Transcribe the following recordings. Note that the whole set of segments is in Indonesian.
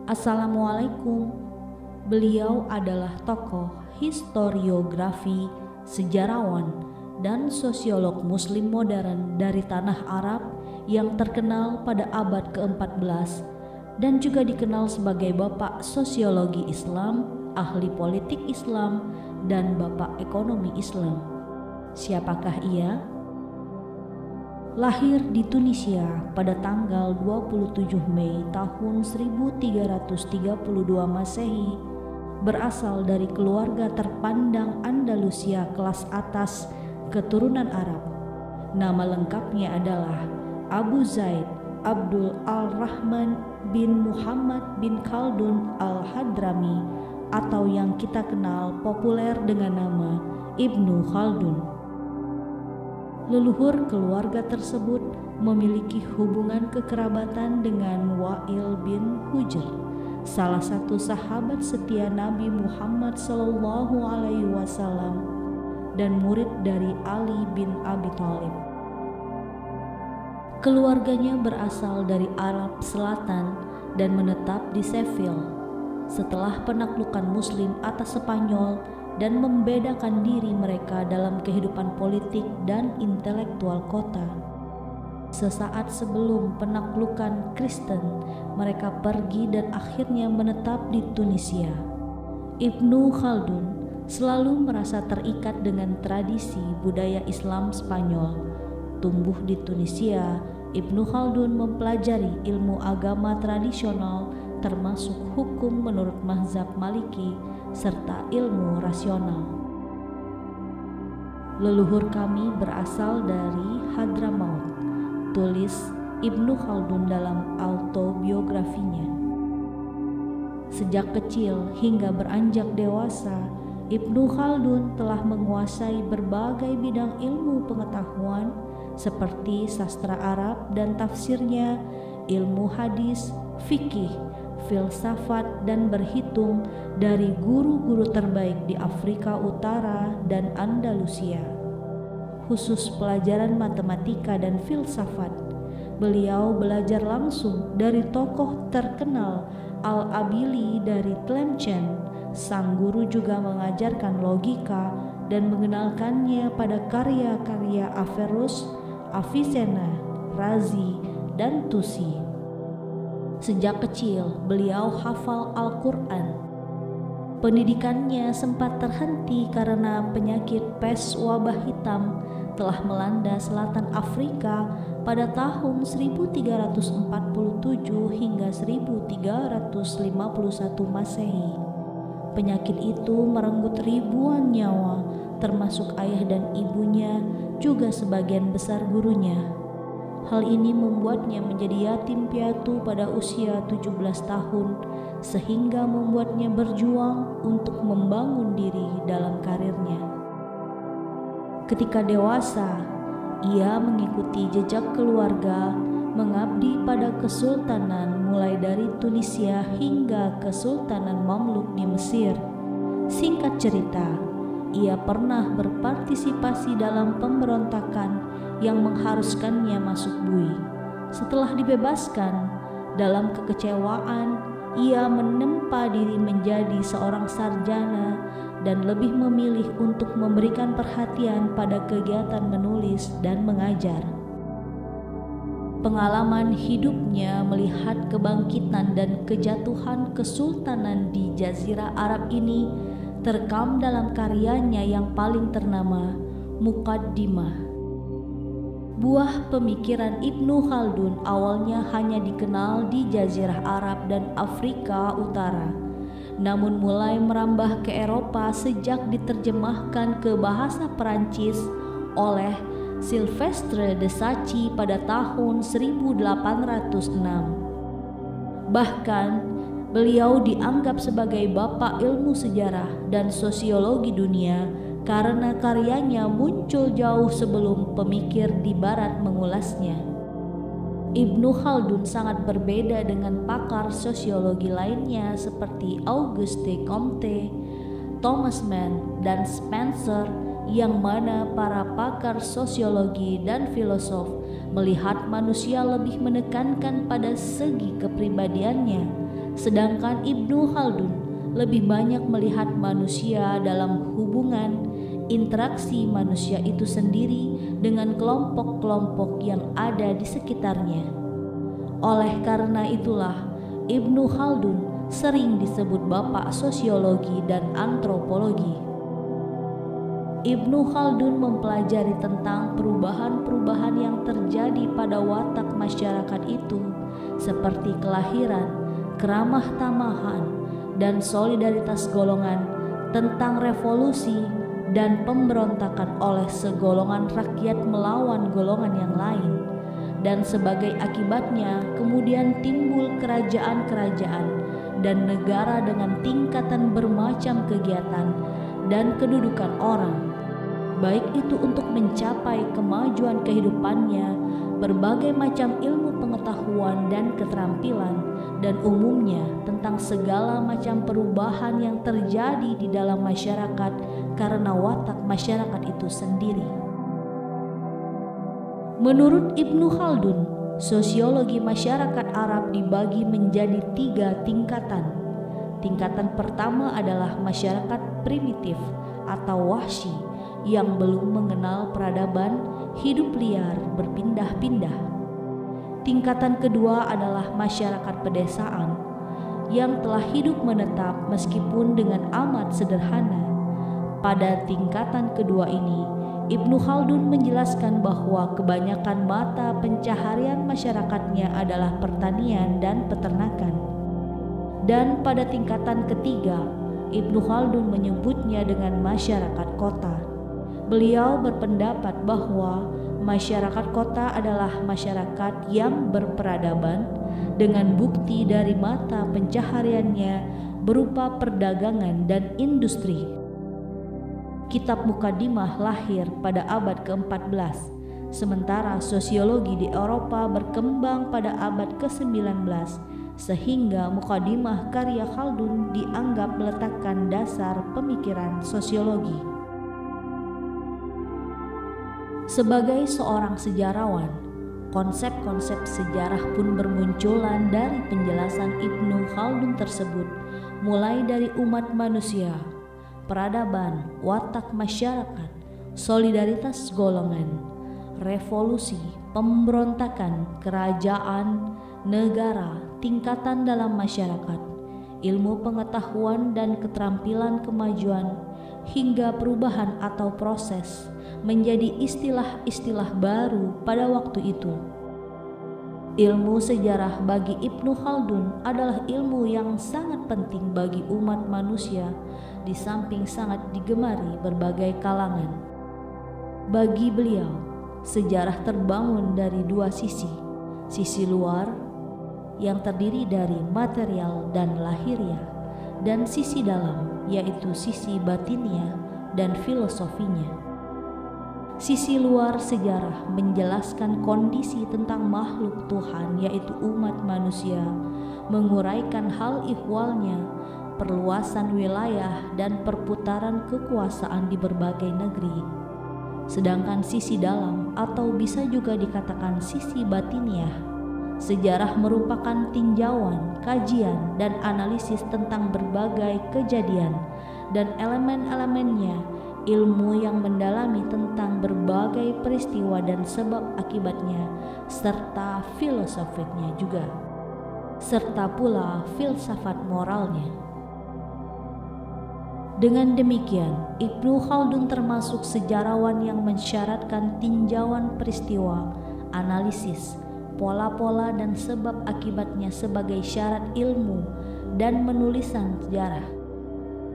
Assalamualaikum. Beliau adalah tokoh historiografi, sejarawan, dan sosiolog muslim modern dari tanah Arab yang terkenal pada abad ke-14 dan juga dikenal sebagai bapak sosiologi Islam, ahli politik Islam, dan bapak ekonomi Islam. Siapakah ia? Lahir di Tunisia pada tanggal 27 Mei tahun 1332 Masehi, berasal dari keluarga terpandang Andalusia kelas atas keturunan Arab. Nama lengkapnya adalah Abu Zaid Abdul Al-Rahman bin Muhammad bin Khaldun Al-Hadrami, atau yang kita kenal populer dengan nama Ibnu Khaldun. Leluhur keluarga tersebut memiliki hubungan kekerabatan dengan Wa'il bin Hujr, salah satu sahabat setia Nabi Muhammad SAW dan murid dari Ali bin Abi Thalib. Keluarganya berasal dari Arab Selatan dan menetap di Seville setelah penaklukan Muslim atas Spanyol dan membedakan diri mereka dalam kehidupan politik dan intelektual kota. Sesaat sebelum penaklukan Kristen, mereka pergi dan akhirnya menetap di Tunisia. Ibnu Khaldun selalu merasa terikat dengan tradisi budaya Islam Spanyol. Tumbuh di Tunisia, Ibnu Khaldun mempelajari ilmu agama tradisional termasuk hukum menurut mazhab Maliki serta ilmu rasional. Leluhur kami berasal dari Hadramaut, tulis Ibnu Khaldun dalam autobiografinya. Sejak kecil hingga beranjak dewasa, Ibnu Khaldun telah menguasai berbagai bidang ilmu pengetahuan seperti sastra Arab dan tafsirnya, ilmu hadis, fikih, filsafat, dan berhitung dari guru-guru terbaik di Afrika Utara dan Andalusia. Khusus pelajaran matematika dan filsafat, beliau belajar langsung dari tokoh terkenal Al-Abili dari Tlemcen. Sang guru juga mengajarkan logika dan mengenalkannya pada karya-karya Averroes, Avicenna, Razi, dan Tusi. Sejak kecil, beliau hafal Al-Quran. Pendidikannya sempat terhenti karena penyakit pes wabah hitam telah melanda selatan Afrika pada tahun 1347 hingga 1351 Masehi. Penyakit itu merenggut ribuan nyawa, termasuk ayah dan ibunya, juga sebagian besar gurunya. Hal ini membuatnya menjadi yatim piatu pada usia 17 tahun, sehingga membuatnya berjuang untuk membangun diri dalam karirnya. Ketika dewasa, ia mengikuti jejak keluarga, mengabdi pada kesultanan mulai dari Tunisia hingga Kesultanan Mamluk di Mesir. Singkat cerita, ia pernah berpartisipasi dalam pemberontakan yang mengharuskannya masuk bui. Setelah dibebaskan, dalam kekecewaan, ia menempa diri menjadi seorang sarjana dan lebih memilih untuk memberikan perhatian pada kegiatan menulis dan mengajar. Pengalaman hidupnya melihat kebangkitan dan kejatuhan kesultanan di Jazirah Arab ini terekam dalam karyanya yang paling ternama, Muqaddimah. Buah pemikiran Ibnu Khaldun awalnya hanya dikenal di Jazirah Arab dan Afrika Utara, namun mulai merambah ke Eropa sejak diterjemahkan ke bahasa Perancis oleh Sylvestre de Sacy pada tahun 1806. Bahkan, beliau dianggap sebagai bapak ilmu sejarah dan sosiologi dunia karena karyanya muncul jauh sebelum pemikir di barat mengulasnya. Ibnu Khaldun sangat berbeda dengan pakar sosiologi lainnya seperti Auguste Comte, Thomas Mann, dan Spencer, yang mana para pakar sosiologi dan filosof melihat manusia lebih menekankan pada segi kepribadiannya, Sedangkan Ibnu Khaldun lebih banyak melihat manusia dalam hubungan interaksi manusia itu sendiri dengan kelompok-kelompok yang ada di sekitarnya. Oleh karena itulah Ibnu Khaldun sering disebut bapak sosiologi dan antropologi. Ibnu Khaldun mempelajari tentang perubahan-perubahan yang terjadi pada watak masyarakat itu, seperti kelahiran, keramah tamahan, dan solidaritas golongan, tentang revolusi dan pemberontakan oleh segolongan rakyat melawan golongan yang lain, dan sebagai akibatnya kemudian timbul kerajaan-kerajaan dan negara dengan tingkatan bermacam kegiatan dan kedudukan orang, baik itu untuk mencapai kemajuan kehidupannya, berbagai macam ilmu pengetahuan dan keterampilan, dan umumnya tentang segala macam perubahan yang terjadi di dalam masyarakat karena watak masyarakat itu sendiri. Menurut Ibnu Khaldun, sosiologi masyarakat Arab dibagi menjadi 3 tingkatan. Tingkatan pertama adalah masyarakat primitif atau wahsy yang belum mengenal peradaban, hidup liar, berpindah-pindah. Tingkatan kedua adalah masyarakat pedesaan yang telah hidup menetap meskipun dengan amat sederhana. Pada tingkatan kedua ini, Ibnu Khaldun menjelaskan bahwa kebanyakan mata pencaharian masyarakatnya adalah pertanian dan peternakan. Dan pada tingkatan ketiga, Ibnu Khaldun menyebutnya dengan masyarakat kota. Beliau berpendapat bahwa masyarakat kota adalah masyarakat yang berperadaban dengan bukti dari mata pencahariannya berupa perdagangan dan industri. Kitab Mukadimah lahir pada abad ke-14, sementara sosiologi di Eropa berkembang pada abad ke-19, sehingga Mukadimah karya Khaldun dianggap meletakkan dasar pemikiran sosiologi. Sebagai seorang sejarawan, konsep-konsep sejarah pun bermunculan dari penjelasan Ibnu Khaldun tersebut, mulai dari umat manusia, peradaban, watak masyarakat, solidaritas golongan, revolusi, pemberontakan, kerajaan, negara, tingkatan dalam masyarakat, ilmu pengetahuan dan keterampilan kemajuan, hingga perubahan atau proses menjadi istilah-istilah baru pada waktu itu. Ilmu sejarah bagi Ibnu Khaldun adalah ilmu yang sangat penting bagi umat manusia, di samping sangat digemari berbagai kalangan. Bagi beliau, sejarah terbangun dari 2 sisi. Sisi luar yang terdiri dari material dan lahiriah, dan sisi dalam yaitu sisi batiniah dan filosofinya. Sisi luar sejarah menjelaskan kondisi tentang makhluk Tuhan yaitu umat manusia, menguraikan hal ihwalnya, perluasan wilayah dan perputaran kekuasaan di berbagai negeri. Sedangkan sisi dalam atau bisa juga dikatakan sisi batiniah, sejarah merupakan tinjauan, kajian, dan analisis tentang berbagai kejadian dan elemen-elemennya, ilmu yang mendalami tentang berbagai peristiwa dan sebab akibatnya, serta filosofinya juga, serta pula filsafat moralnya. Dengan demikian, Ibnu Khaldun termasuk sejarawan yang mensyaratkan tinjauan peristiwa, analisis, pola-pola dan sebab akibatnya sebagai syarat ilmu dan penulisan sejarah.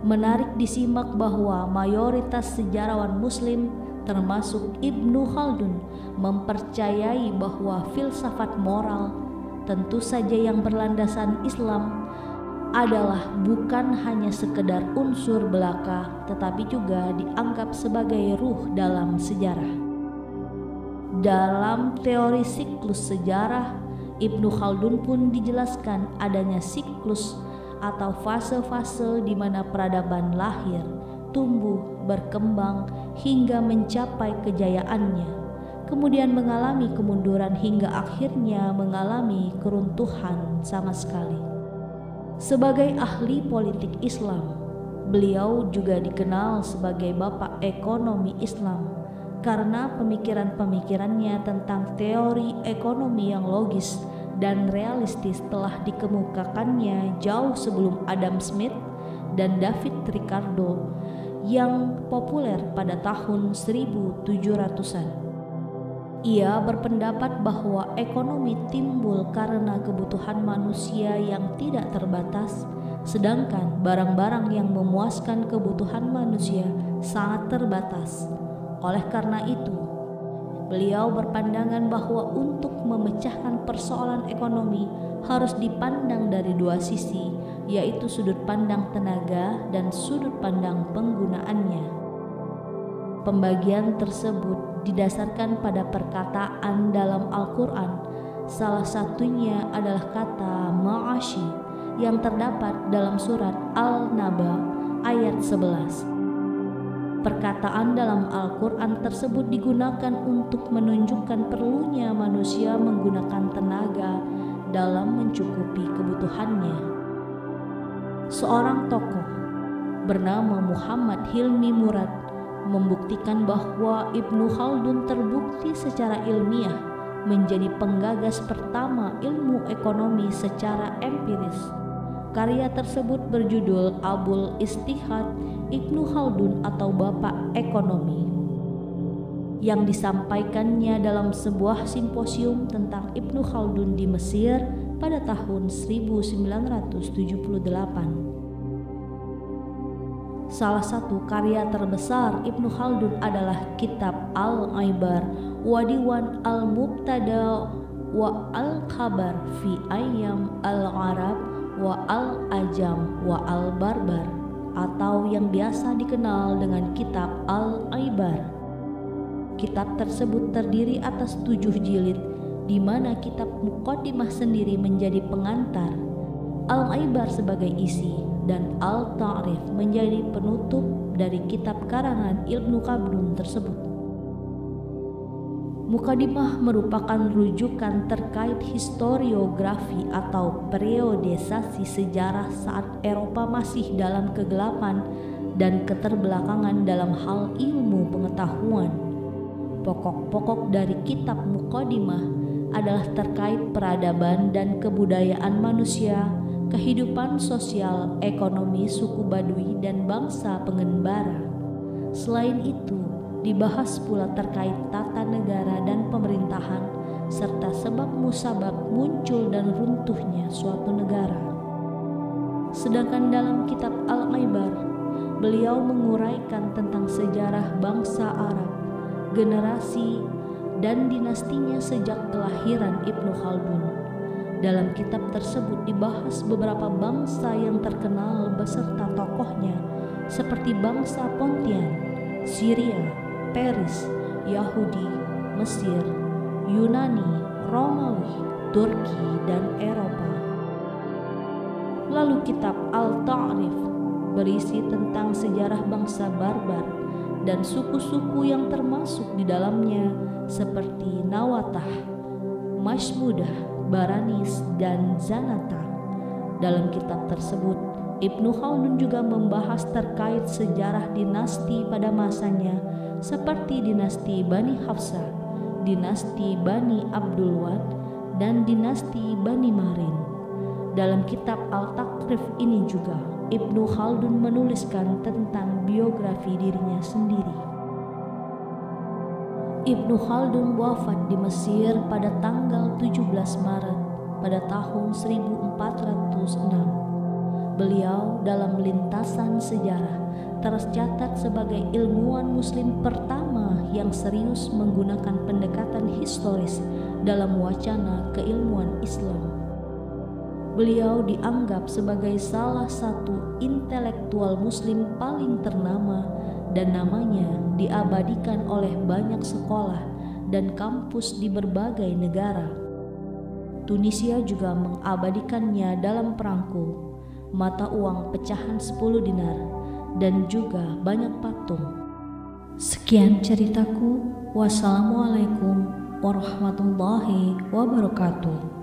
Menarik disimak bahwa mayoritas sejarawan Muslim termasuk Ibnu Khaldun mempercayai bahwa filsafat moral, tentu saja yang berlandasan Islam, adalah bukan hanya sekedar unsur belaka tetapi juga dianggap sebagai ruh dalam sejarah. Dalam teori siklus sejarah, Ibnu Khaldun pun dijelaskan adanya siklus atau fase-fase di mana peradaban lahir, tumbuh, berkembang hingga mencapai kejayaannya, kemudian mengalami kemunduran hingga akhirnya mengalami keruntuhan sama sekali. Sebagai ahli politik Islam, beliau juga dikenal sebagai bapak ekonomi Islam karena pemikiran-pemikirannya tentang teori ekonomi yang logis dan realistis telah dikemukakannya jauh sebelum Adam Smith dan David Ricardo yang populer pada tahun 1700-an. Ia berpendapat bahwa ekonomi timbul karena kebutuhan manusia yang tidak terbatas, sedangkan barang-barang yang memuaskan kebutuhan manusia sangat terbatas. Oleh karena itu, beliau berpandangan bahwa untuk memecahkan persoalan ekonomi harus dipandang dari dua sisi, yaitu sudut pandang tenaga dan sudut pandang penggunaannya. Pembagian tersebut didasarkan pada perkataan dalam Al-Quran. Salah satunya adalah kata ma'ashi yang terdapat dalam surat Al-Naba ayat 11. Perkataan dalam Al-Quran tersebut digunakan untuk menunjukkan perlunya manusia menggunakan tenaga dalam mencukupi kebutuhannya. Seorang tokoh bernama Muhammad Hilmi Murad membuktikan bahwa Ibnu Khaldun terbukti secara ilmiah menjadi penggagas pertama ilmu ekonomi secara empiris. Karya tersebut berjudul Abul Ijtihad Ibnu Khaldun atau Bapak Ekonomi, yang disampaikannya dalam sebuah simposium tentang Ibnu Khaldun di Mesir pada tahun 1978. Salah satu karya terbesar Ibnu Khaldun adalah kitab Al-Ibar wa Diwan Al-Mubtada wa Al-Khabar fi Ayyam Al-Arab wa Al-Ajam wa Al-Barbar, atau yang biasa dikenal dengan kitab Al-Ibar. Kitab tersebut terdiri atas 7 jilid, di mana kitab Muqaddimah sendiri menjadi pengantar, Al-Ibar sebagai isi, dan Al-Ta'rif menjadi penutup dari kitab karangan Ibnu Khaldun tersebut. Muqaddimah merupakan rujukan terkait historiografi atau periodisasi sejarah saat Eropa masih dalam kegelapan dan keterbelakangan dalam hal ilmu pengetahuan. Pokok-pokok dari kitab Muqaddimah adalah terkait peradaban dan kebudayaan manusia, kehidupan sosial, ekonomi suku Badui dan bangsa pengembara. Selain itu, dibahas pula terkait tata negara dan pemerintahan, serta sebab musabab muncul dan runtuhnya suatu negara. Sedangkan dalam kitab Al-Ibar, beliau menguraikan tentang sejarah bangsa Arab, generasi dan dinastinya sejak kelahiran Ibnu Khaldun. Dalam kitab tersebut dibahas beberapa bangsa yang terkenal beserta tokohnya, seperti bangsa Pontian, Syria, Peris, Yahudi, Mesir, Yunani, Romawi, Turki, dan Eropa. Lalu kitab Al-Ta'rif berisi tentang sejarah bangsa barbar dan suku-suku yang termasuk di dalamnya, seperti Nawatah, Mashmudah, Baranis, dan Zanata. Dalam kitab tersebut, Ibnu Khaldun juga membahas terkait sejarah dinasti pada masanya, seperti dinasti Bani Hafsah, dinasti Bani Abdulwad, dan dinasti Bani Marin. Dalam kitab Al-Takrif ini juga, Ibnu Khaldun menuliskan tentang biografi dirinya sendiri. Ibnu Khaldun wafat di Mesir pada tanggal 17 Maret pada tahun 1406. Beliau dalam lintasan sejarah tercatat sebagai ilmuwan muslim pertama yang serius menggunakan pendekatan historis dalam wacana keilmuan Islam. Beliau dianggap sebagai salah satu intelektual muslim paling ternama dan namanya diabadikan oleh banyak sekolah dan kampus di berbagai negara. Tunisia juga mengabadikannya dalam perangko, mata uang pecahan 10 dinar, dan juga banyak patung. Sekian ceritaku. Wassalamualaikum warahmatullahi wabarakatuh.